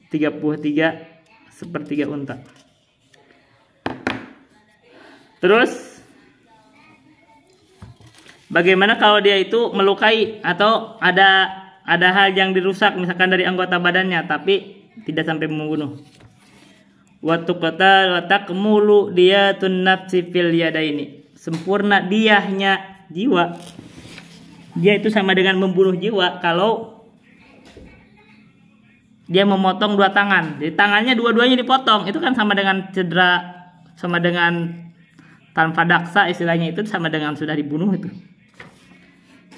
Speaker 1: 33 sepertiga unta. Terus bagaimana kalau dia itu melukai atau ada hal yang dirusak misalkan dari anggota badannya tapi tidak sampai membunuh. Wa tuqtal wa takmulu diyatun nafsi fil yadaini. Sempurna diahnya jiwa. Dia itu sama dengan membunuh jiwa kalau dia memotong 2 tangan. Jadi tangannya dua-duanya dipotong. Itu kan sama dengan cedera, sama dengan tanpa daksa istilahnya, itu sama dengan sudah dibunuh itu.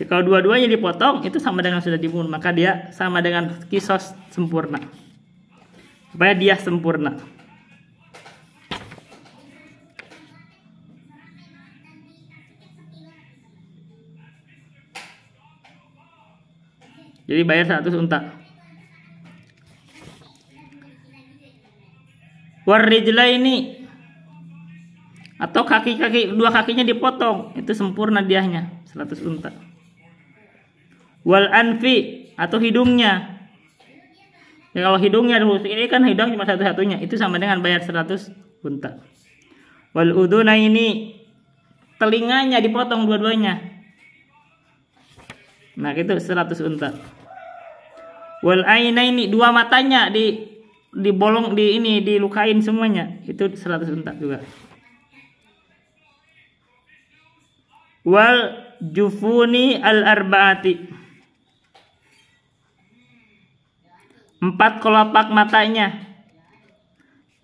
Speaker 1: Kalau dua-duanya dipotong itu sama dengan sudah dibunuh, maka dia sama dengan kisos sempurna. Supaya dia sempurna. Jadi bayar 100 unta. Warrijla ini atau kaki-kaki, dua kakinya dipotong, itu sempurna diahnya 100 unta. Wal anfi atau hidungnya. Ya kalau hidungnya dulu, ini kan hidung cuma satu-satunya, itu sama dengan bayar 100 unta. Wal uduna ini telinganya dipotong dua-duanya. Nah, itu 100 unta. Wal aina ini dua matanya dibolong dilukain semuanya, itu 100 unta juga. Wal jufuni al arbaati 4 kelopak matanya.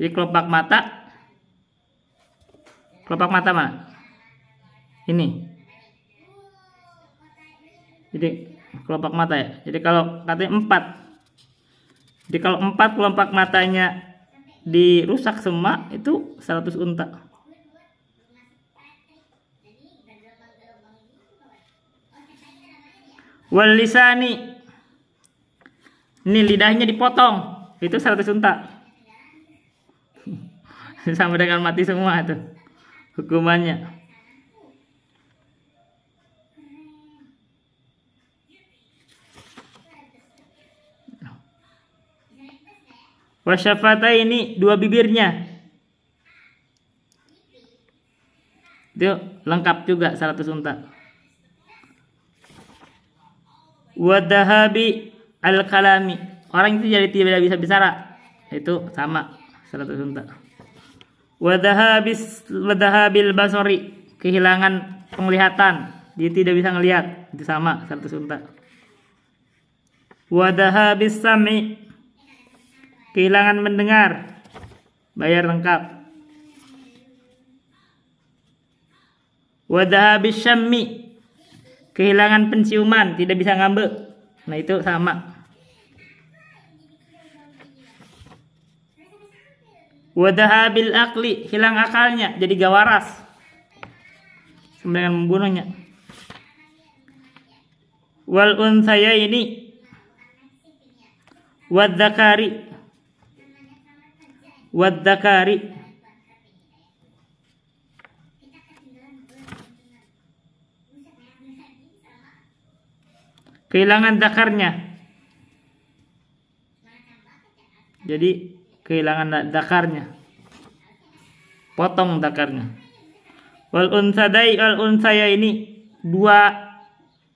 Speaker 1: Jadi kelopak mata mana? Ini. Jadi kelopak mata ya. Jadi kalau katanya 4. Jadi kalau 4 kelopak matanya dirusak semua itu 100 unta. Wal lisani. Ini lidahnya dipotong, itu 100 unta. Sama dengan mati semua itu hukumannya. Wasyafata ini dua bibirnya. Itu lengkap juga 100 unta. Wadahabi al-kalami, orang itu jadi tidak bisa bicara, itu sama 100 unta. Wadahabil basori, kehilangan penglihatan, dia tidak bisa ngelihat, itu sama 100 unta. Wadahabis sami, kehilangan mendengar, bayar lengkap. Wadahabis syammi, kehilangan penciuman, tidak bisa ngambek, nah itu sama. Wadahabil akli, hilang akalnya, jadi gak waras, sama dengan membunuhnya. Wal unsaya ini wadzakari kehilangan dakarnya, jadi kehilangan dakarnya, potong dakarnya. Wal unsaya ini dua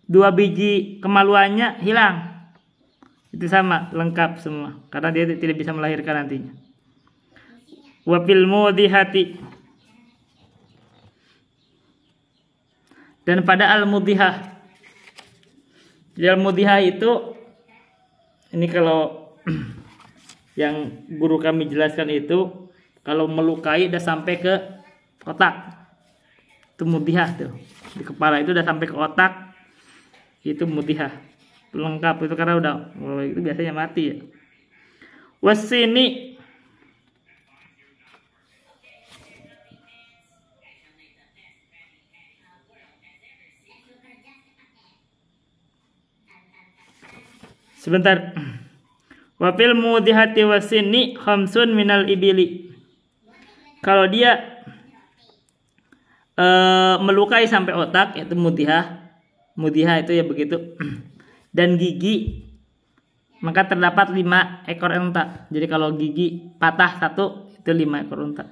Speaker 1: biji kemaluannya hilang, itu sama lengkap semua karena dia tidak bisa melahirkan nantinya. Wafil mudihati, dan pada al-mudihah. Jadi al-mudihah itu ini kalau yang guru kami jelaskan itu kalau melukai udah sampai ke otak, itu mudihah tuh. Di kepala itu udah sampai ke otak, itu mudihah. Lengkap itu karena udah itu biasanya mati ya. Wasini, sebentar. Wafil mudihati wasini khamsun minal ibili, kalau dia melukai sampai otak itu mudihah itu ya begitu. Dan gigi, maka terdapat 5 ekor unta. Jadi kalau gigi patah 1 itu 5 ekor unta.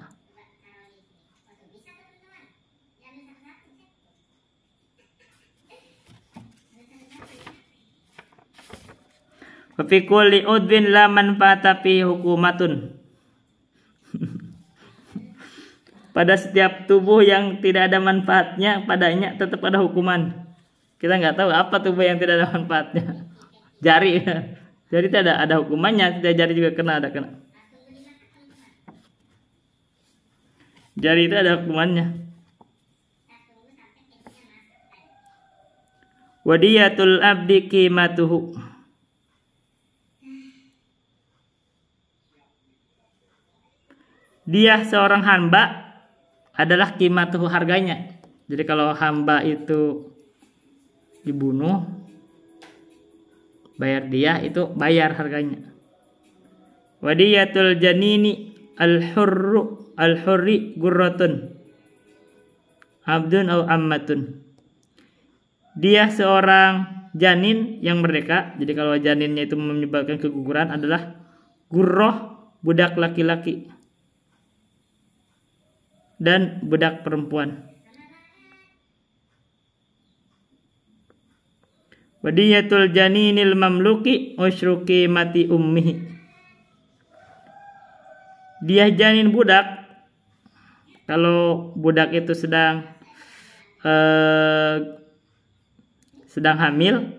Speaker 1: Fi kulli udwin la manfaata fi hukumatun. Pada setiap tubuh yang tidak ada manfaatnya padanya tetap ada hukuman. Kita nggak tahu apa tubuh yang tidak ada manfaatnya. Jari tidak ada hukumannya, jari juga kena, ada kena. Jari itu ada hukumannya. Wadiyatul abdi qimatuhu. Dia seorang hamba adalah qimatuhu, harganya. Jadi kalau hamba itu dibunuh, bayar dia, itu bayar harganya. Wadiyatul janini al-hurri gurratun abdun au ammatun. Dia seorang janin yang merdeka. Jadi kalau janinnya itu menyebabkan keguguran adalah gurroh, budak laki-laki dan budak perempuan. Wadiyatul janinil mamluki usyruki mati ummihi. Dia janin budak. Kalau budak itu sedang hamil,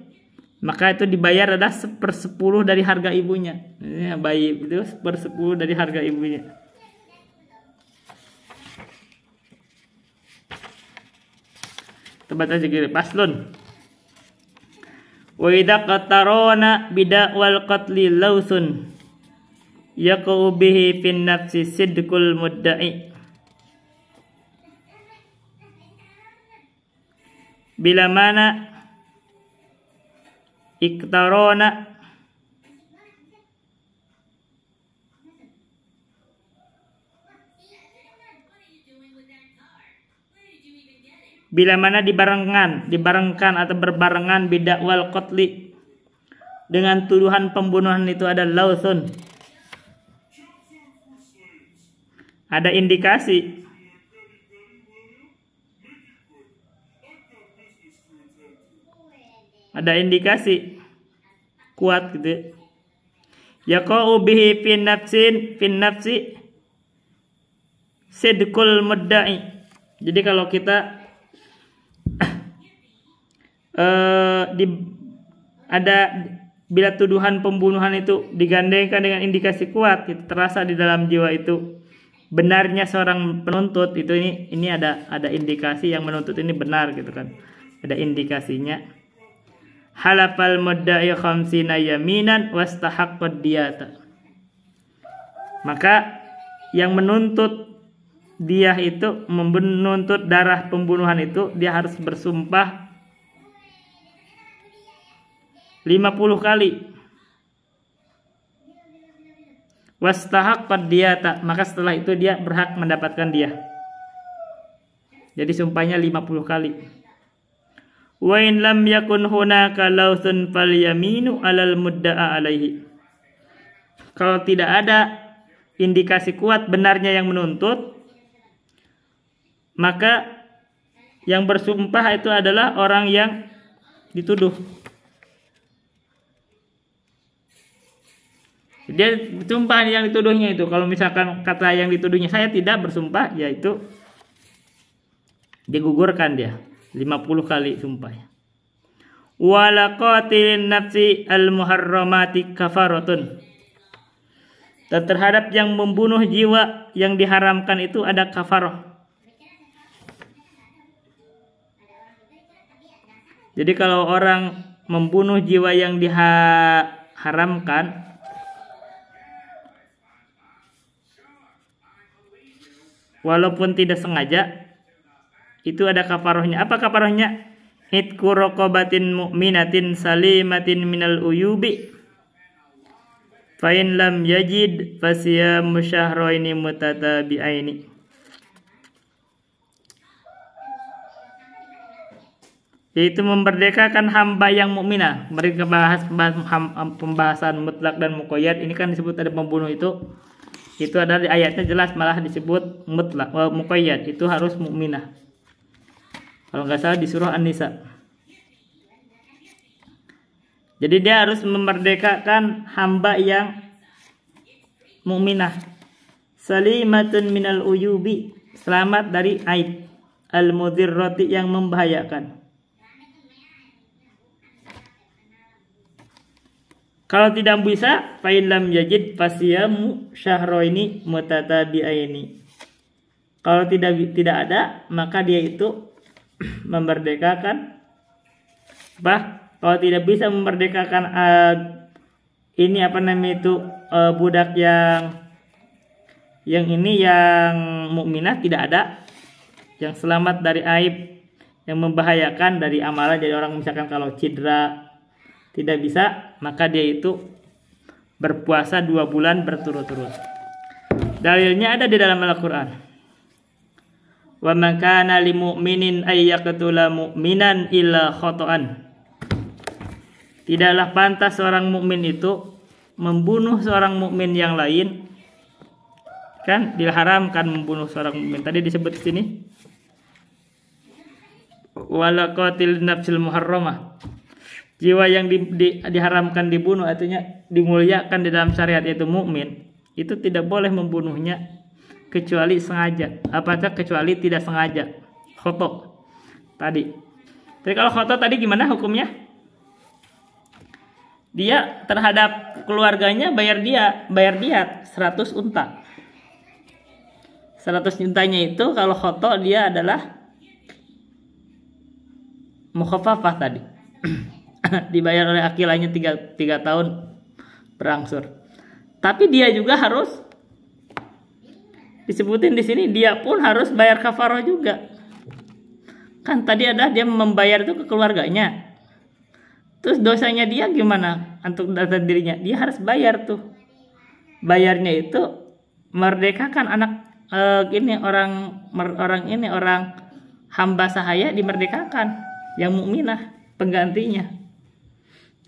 Speaker 1: maka itu dibayar adalah 1/10 dari harga ibunya. Ini bayi itu 1/10 dari harga ibunya. Tebat aja gini, paslun. Wa idza qatarona bida'wal qatli lausun yaqu bihi fin nafsi sidqul mudda'i. Bila mana iktarona dibarengkan atau berbarengan bidakwal qatli dengan tuduhan pembunuhan, itu ada lausun, ada indikasi, kuat gitu. Yaqau bihi fin nafsi sidqul mudda'i. Jadi kalau kita bila tuduhan pembunuhan itu digandengkan dengan indikasi kuat, itu terasa di dalam jiwa itu benarnya seorang penuntut itu, ini ada indikasi yang menuntut ini benar gitu kan, ada indikasinya. Halafal mudda'i khamsina yaminan wastahaqqad diyata. Maka yang menuntut dia itu, menuntut darah pembunuhan itu, dia harus bersumpah 50 kali. Wastahaqqad diyata, maka setelah itu dia berhak mendapatkan dia. Jadi sumpahnya 50 kali. Wa in lam yakun hunaka lausun fal yaminu alal mudda'a alaihi. Kalau tidak ada indikasi kuat benarnya yang menuntut, maka yang bersumpah itu adalah orang yang dituduh. Dia sumpah yang dituduhnya itu. Kalau misalkan kata yang dituduhnya saya tidak bersumpah, yaitu digugurkan dia 50 kali sumpah. Wala qatilin nafsi al muharramati kafaratun. Dan terhadap yang membunuh jiwa yang diharamkan itu ada kafarah. Jadi kalau orang membunuh jiwa yang diharamkan, walaupun tidak sengaja, itu ada kafarahnya. Apa kafarahnya? Itqu raqabatin mu'minatin salimatin minal uyubi. Fa in lam yajid fasiyamu syahraini mutatabi'aini. Yaitu memerdekakan hamba yang mukminah. Mereka bahas pembahasan mutlak dan muqayyad. Ini kan disebut ada pembunuh itu ada di ayatnya jelas, malah disebut mutlak, muqayyad itu harus mukminah. Kalau nggak salah di surah An-Nisa. Jadi dia harus memerdekakan hamba yang mukminah. Salimatun minal uyubi, selamat dari aib, al-mudirrati yang membahayakan. Kalau tidak bisa, fa in lam yajid fasiyamu syahraini mutatabi'aini. Kalau tidak ada, maka dia itu memerdekakan Kalau tidak bisa memerdekakan ini apa namanya itu budak yang mukminah, tidak ada yang selamat dari aib yang membahayakan dari amalan. Jadi orang misalkan kalau cedera tidak bisa, maka dia itu berpuasa 2 bulan berturut-turut. Dalilnya ada di dalam Al-Quran. Wa man kana lil mu'minin ay yaqtula mu'minan illa khata'an. Tidaklah pantas seorang mukmin itu membunuh seorang mukmin yang lain. Kan diharamkan membunuh seorang mukmin. Tadi disebut di sini wala qatil nafsil muharramah. Jiwa yang diharamkan dibunuh, artinya dimuliakan di dalam syariat yaitu mukmin, itu tidak boleh membunuhnya kecuali sengaja. Apakah kecuali tidak sengaja? Khoto tadi. Tapi kalau khoto tadi gimana hukumnya? Dia terhadap keluarganya bayar diat 100 unta. 100 untanya itu kalau khoto dia adalah mukhaffafah tadi. Dibayar oleh akilahnya 3 tahun berangsur. Tapi dia juga harus disebutin di sini, dia pun harus bayar kafarah juga. Kan tadi ada dia membayar itu ke keluarganya. Terus dosanya dia gimana untuk data dirinya? Dia harus bayar tuh. Bayarnya itu merdekakan anak orang hamba sahaya, dimerdekakan yang mukminah penggantinya.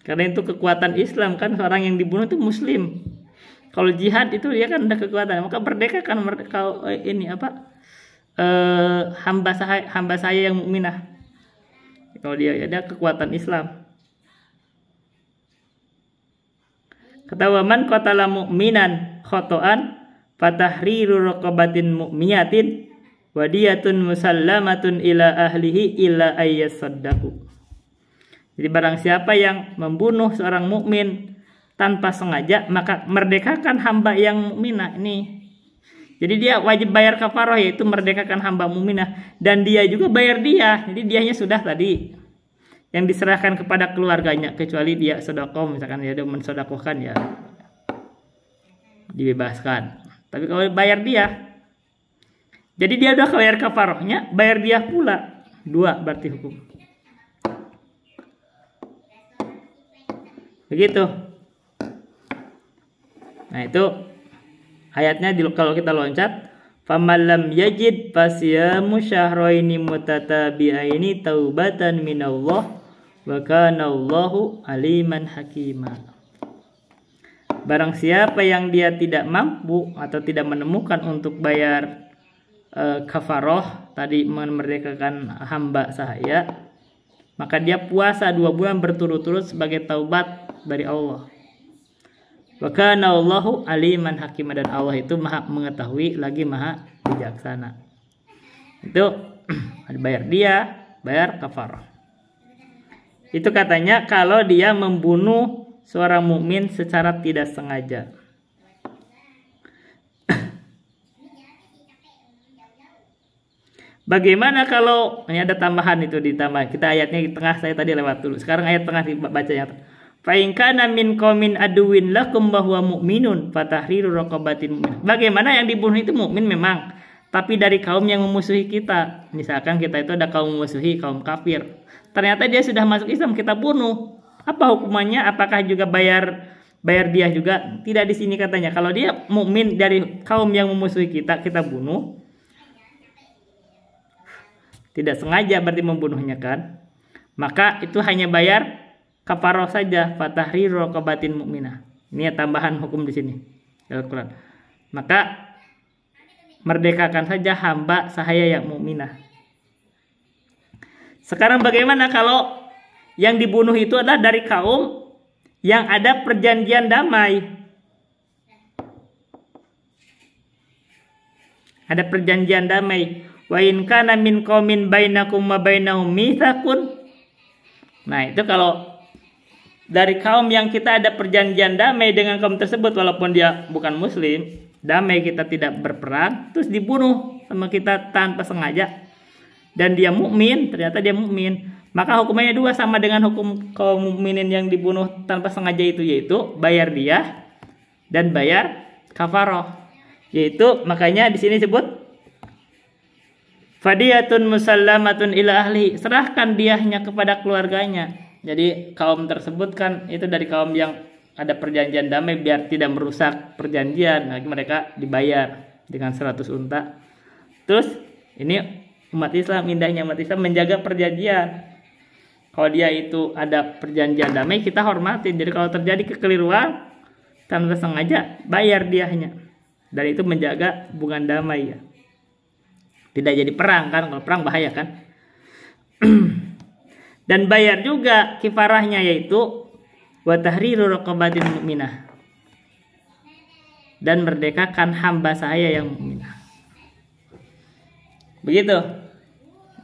Speaker 1: Karena itu kekuatan Islam kan, seorang yang dibunuh itu muslim. Kalau jihad itu dia kan ada kekuatan, maka merdekakan hamba saya yang mukminah. Kalau dia ada kekuatan Islam. Kata waman qatala mu'minan khotoan fatahriru raqabatin mu'minatin wadiyatun musallamatun ila ahlihi illa ayyasaddaqu. Jadi barang siapa yang membunuh seorang mukmin tanpa sengaja, maka merdekakan hamba yang mukminah ini. Jadi dia wajib bayar kafarah, yaitu merdekakan hamba mukminah, dan dia juga bayar dia. Jadi dianya sudah tadi yang diserahkan kepada keluarganya, kecuali dia sedekah, misalkan dia mensedekahkan ya dibebaskan. Tapi kalau bayar dia, jadi dia udah bayar kafarahnya, bayar dia pula 2 berarti hukum. Begitu. Nah itu ayatnya kalau kita loncat, faman lam yajid fasyamu syahraini mutatabi'aini taubatan minallah wa kana Allahu aliman hakima. Barang siapa yang dia tidak mampu atau tidak menemukan untuk bayar kafaroh tadi, memerdekakan hamba sahaya, maka dia puasa 2 bulan berturut-turut sebagai taubat dari Allah. Wa kana Allahu aliman hakima, dan Allah itu maha mengetahui lagi maha bijaksana. Itu bayar dia, bayar kafarah. Itu katanya kalau dia membunuh seorang mukmin secara tidak sengaja. Bagaimana kalau ini ada tambahan itu ditambah. Kita ayatnya di tengah, saya tadi lewat dulu. Sekarang ayat tengah dibacanya. Fa in kana min qaumin aduwwin lakum bahwa mu'minun fatahriru raqabatin mu'min. Bagaimana yang dibunuh itu mukmin memang, tapi dari kaum yang memusuhi kita. Misalkan kita itu ada kaum memusuhi, kaum kafir. Ternyata dia sudah masuk Islam, kita bunuh. Apa hukumannya? Apakah juga bayar dia juga? Tidak di sini katanya. Kalau dia mukmin dari kaum yang memusuhi kita, kita bunuh. Tidak sengaja berarti membunuhnya kan, maka itu hanya bayar kafarah saja, fatahriru raqabatin mukminah. Ini tambahan hukum di sini Al-Quran. Maka merdekakan saja hamba sahaya yang mukminah. Sekarang bagaimana kalau yang dibunuh itu adalah dari kaum yang ada perjanjian damai? Ada perjanjian damai. Wa in kana min qaumin bainakum wa bainahum mitsaqun. Nah, itu kalau dari kaum yang kita ada perjanjian damai dengan kaum tersebut, walaupun dia bukan muslim, damai, kita tidak berperang, terus dibunuh sama kita tanpa sengaja, dan dia mukmin, ternyata dia mukmin, maka hukumannya dua, sama dengan hukum kaum mukminin yang dibunuh tanpa sengaja itu, yaitu bayar diyah dan bayar kafaroh. Yaitu makanya di sini disebut fadiyatun musallamatun ila ahli, serahkan diyahnya kepada keluarganya. Jadi kaum tersebut kan itu dari kaum yang ada perjanjian damai, biar tidak merusak perjanjian, mereka dibayar dengan 100 unta. Terus ini umat Islam, indahnya umat Islam menjaga perjanjian. Kalau dia itu ada perjanjian damai, kita hormatin. Jadi kalau terjadi kekeliruan tanpa sengaja, bayar diahnya. Dan itu menjaga hubungan damai ya. Tidak jadi perang kan, kalau perang bahaya kan. Dan bayar juga kifarahnya, yaitu wa tahriru raqabatin mukminah, dan merdekakan hamba saya yang mukminah. Begitu.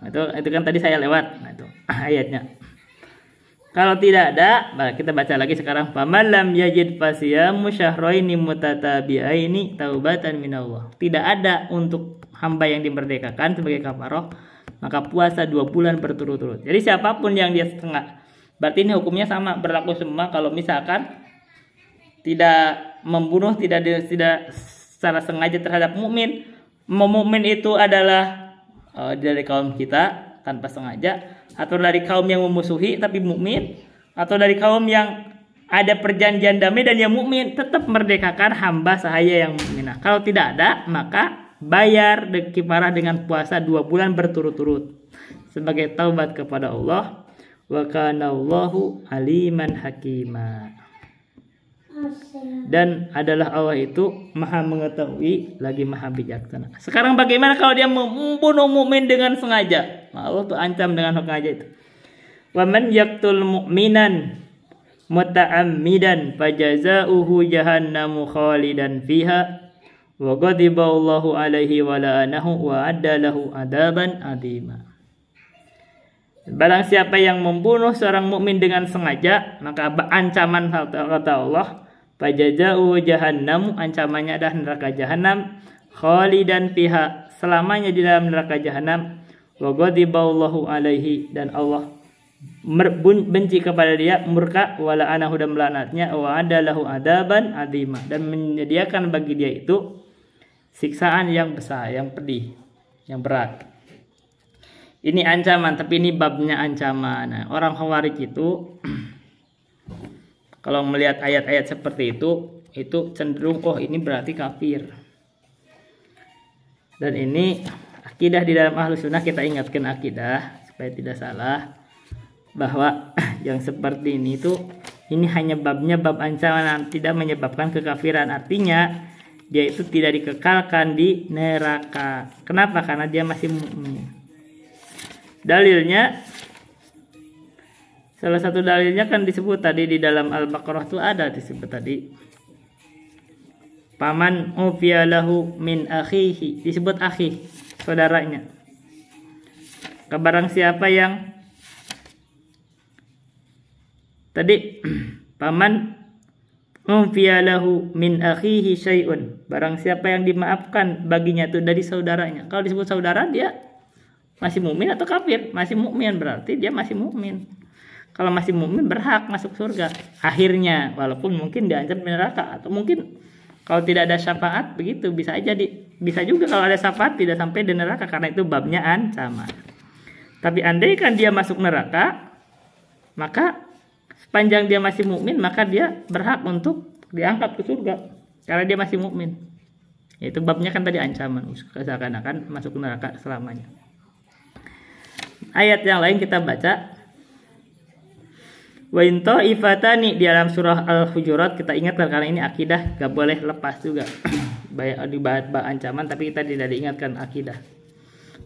Speaker 1: Itu kan tadi saya lewat. Nah, itu ayatnya. Kalau tidak ada, kita baca lagi sekarang. Faman lam yajid fasiyamu syahraini mutatabi'aini taubatan minallah. Tidak ada untuk hamba yang dimerdekakan sebagai kafaroh, maka puasa 2 bulan berturut-turut. Jadi siapapun yang dia setengah, berarti ini hukumnya sama, berlaku semua. Kalau misalkan tidak membunuh, tidak secara sengaja terhadap mukmin, mukmin itu adalah dari kaum kita tanpa sengaja, atau dari kaum yang memusuhi tapi mukmin, atau dari kaum yang ada perjanjian damai dan yang mukmin, tetap merdekakan hamba sahaya yang mukminah. Kalau tidak ada, maka bayar kifarah dengan puasa 2 bulan berturut-turut sebagai taubat kepada Allah. Wa kana Allahu aliman hakima. Dan adalah Allah itu maha mengetahui lagi maha bijaksana. Sekarang bagaimana kalau dia membunuh mukmin dengan sengaja? Allah tuh ancam dengan sengaja itu. Wa man yaqtul mu'minan muta'ammidan fajazauhu jahannamu khalidan fiha wa ghadiba Allahu alaihi wa la'anahu wa adda lahu adaban adima. Barang siapa yang membunuh seorang mukmin dengan sengaja, maka ancaman kata Allah, fajazauhu jahannam, ancamannya adalah neraka jahanam, khalidan fiha, selamanya di dalam neraka jahanam, wa ghadiba Allahu alaihi, dan Allah benci kepada dia, murka, wa la'anahu, dan melaknatnya, wa adda lahu adaban adima, dan menyediakan bagi dia itu siksaan yang besar, yang pedih, yang berat. Ini ancaman, tapi ini babnya ancaman. Nah, orang Khawarij itu kalau melihat ayat-ayat seperti itu cenderung ini berarti kafir. Dan ini akidah di dalam Ahlus Sunnah, kita ingatkan akidah supaya tidak salah, bahwa yang seperti ini ini hanya babnya bab ancaman, tidak menyebabkan kekafiran. Artinya dia itu tidak dikekalkan di neraka. Kenapa? Karena dia masih mukmin. Dalilnya, salah satu dalilnya kan disebut tadi di dalam Al-Baqarah itu ada disebut tadi. Paman ufiya lahu min akhihi, disebut akhi, saudaranya. Barang siapa yang tadi paman ufiya lahu min akhihi syai'un, barang siapa yang dimaafkan baginya itu dari saudaranya. Kalau disebut saudara, dia masih mukmin atau kafir? Masih mukmin, berarti dia masih mukmin. Kalau masih mukmin berhak masuk surga akhirnya, walaupun mungkin diancam neraka, atau mungkin kalau tidak ada syafaat begitu, bisa juga kalau ada syafaat tidak sampai di neraka, karena itu babnya ancaman. Tapi andai kan dia masuk neraka, maka sepanjang dia masih mukmin, maka dia berhak untuk diangkat ke surga karena dia masih mukmin. Itu babnya kan tadi ancaman, seakan-akan masuk neraka selamanya. Ayat yang lain kita baca, wa in ta'ifatani, di dalam surah Al-Hujurat. Kita ingatkan karena ini akidah, gak boleh lepas juga. Dibahas ancaman tapi kita tidak diingatkan akidah,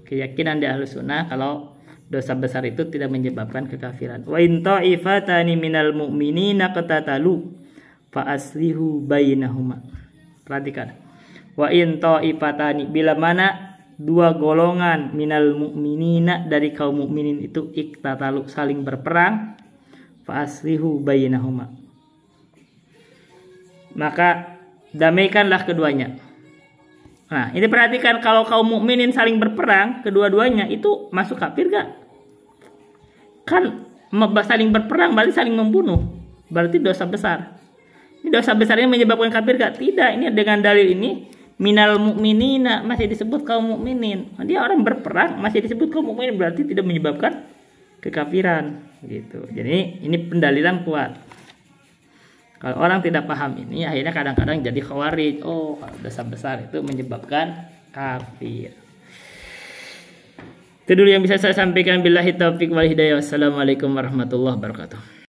Speaker 1: keyakinan di Ahlus Sunnah kalau dosa besar itu tidak menyebabkan kekafiran. Wa in ta'ifatani minal mu'minina qatatalu fa aslihu bainahuma. Perhatikan, wa in ta'ifatani, bila mana 2 golongan minal mu'minina, dari kaum mukminin itu, iktatalu, saling berperang, fa aslihu bainahuma, maka damaikanlah keduanya. Nah, ini perhatikan, kalau kaum mukminin saling berperang kedua-duanya, itu masuk kafir gak? Kan saling berperang berarti saling membunuh. Berarti dosa besar. Ini dosa besar yang menyebabkan kafir gak? Tidak. Ini dengan dalil ini minal mu'minina masih disebut kaum mukminin. Dia orang berperang masih disebut kaum mukminin, berarti tidak menyebabkan kekafiran gitu. Jadi ini pendalilan kuat. Kalau orang tidak paham ini akhirnya kadang-kadang jadi khawarij. Oh, dosa besar itu menyebabkan kafir. Itu dulu yang bisa saya sampaikan. Billahi taufiq wal hidayah. Wassalamualaikum warahmatullahi wabarakatuh.